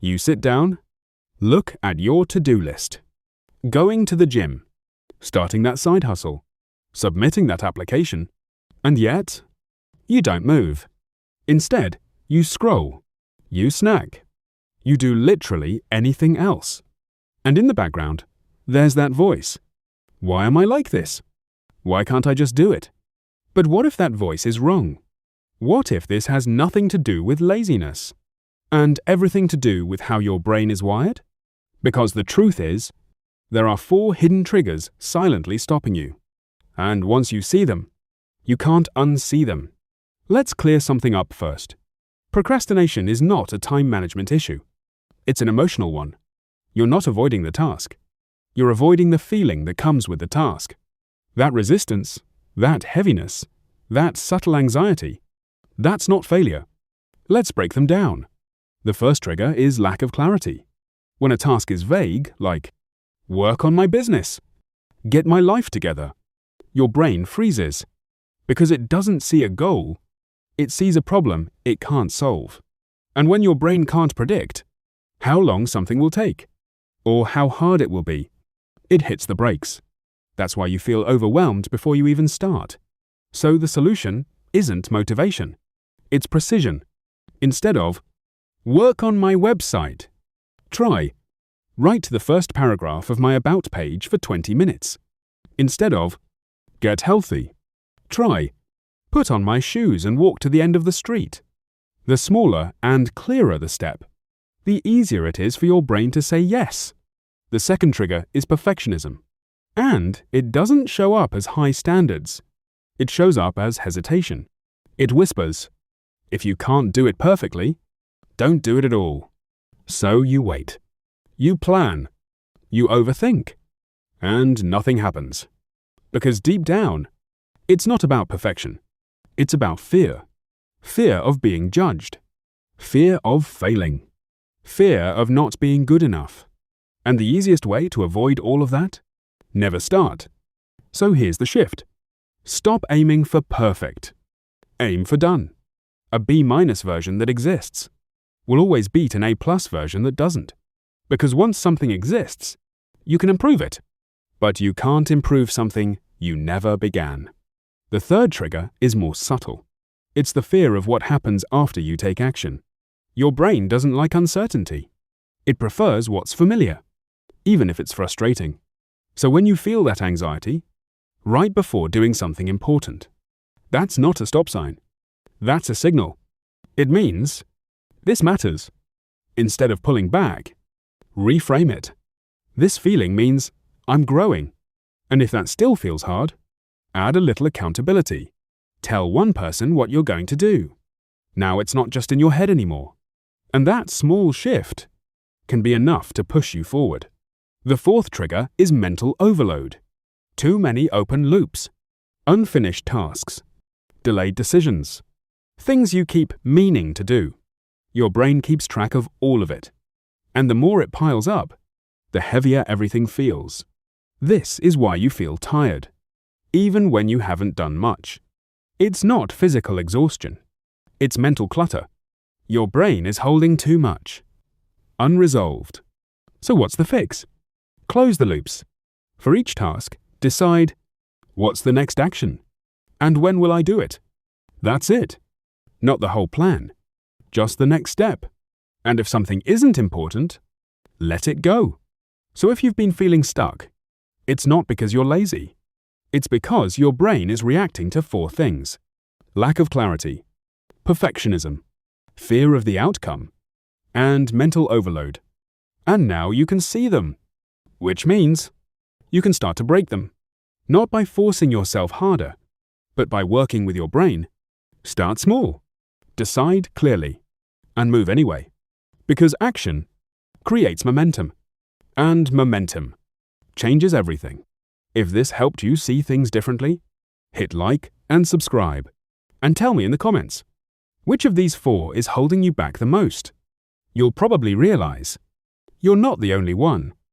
You sit down, look at your to-do list. Going to the gym, starting that side hustle, submitting that application, and yet, you don't move. Instead, you scroll, you snack, you do literally anything else. And in the background, there's that voice. Why am I like this? Why can't I just do it? But what if that voice is wrong? What if this has nothing to do with laziness, and everything to do with how your brain is wired? Because the truth is, there are 4 hidden triggers silently stopping you. And once you see them, you can't unsee them. Let's clear something up first. Procrastination is not a time management issue. It's an emotional one. You're not avoiding the task. You're avoiding the feeling that comes with the task. That resistance, that heaviness, that subtle anxiety, that's not failure. Let's break them down. The first trigger is lack of clarity. When a task is vague, like, work on my business, get my life together, your brain freezes. Because it doesn't see a goal, it sees a problem it can't solve. And when your brain can't predict how long something will take, or how hard it will be, it hits the brakes. That's why you feel overwhelmed before you even start. So the solution isn't motivation. It's precision. Instead of, work on my website, try, write the first paragraph of my About page for 20 minutes. Instead of, get healthy, try, put on my shoes and walk to the end of the street. The smaller and clearer the step, the easier it is for your brain to say yes. The second trigger is perfectionism. And it doesn't show up as high standards. It shows up as hesitation. It whispers, if you can't do it perfectly, don't do it at all. So you wait. You plan. You overthink. And nothing happens. Because deep down, it's not about perfection. It's about fear. Fear of being judged. Fear of failing. Fear of not being good enough. And the easiest way to avoid all of that? Never start. So here's the shift. Stop aiming for perfect. Aim for done. A B- version that exists will always beat an A+ version that doesn't. Because once something exists, you can improve it. But you can't improve something you never began. The third trigger is more subtle. It's the fear of what happens after you take action. Your brain doesn't like uncertainty. It prefers what's familiar, even if it's frustrating. So when you feel that anxiety, right before doing something important, that's not a stop sign. That's a signal. It means, this matters. Instead of pulling back, reframe it. This feeling means, I'm growing. And if that still feels hard, add a little accountability. Tell one person what you're going to do. Now it's not just in your head anymore. And that small shift can be enough to push you forward. The fourth trigger is mental overload. Too many open loops, unfinished tasks, delayed decisions, things you keep meaning to do. Your brain keeps track of all of it. And the more it piles up, the heavier everything feels. This is why you feel tired, even when you haven't done much. It's not physical exhaustion. It's mental clutter. Your brain is holding too much. Unresolved. So what's the fix? Close the loops. For each task, decide, what's the next action? And when will I do it? That's it. Not the whole plan. Just the next step. And if something isn't important, let it go. So if you've been feeling stuck, it's not because you're lazy. It's because your brain is reacting to 4 things: lack of clarity, perfectionism, fear of the outcome, and mental overload. And now you can see them, which means you can start to break them. Not by forcing yourself harder, but by working with your brain. Start small, decide clearly, and move anyway. Because action creates momentum, and momentum changes everything. If this helped you see things differently, hit like and subscribe. And tell me in the comments, which of these 4 is holding you back the most? You'll probably realize you're not the only one.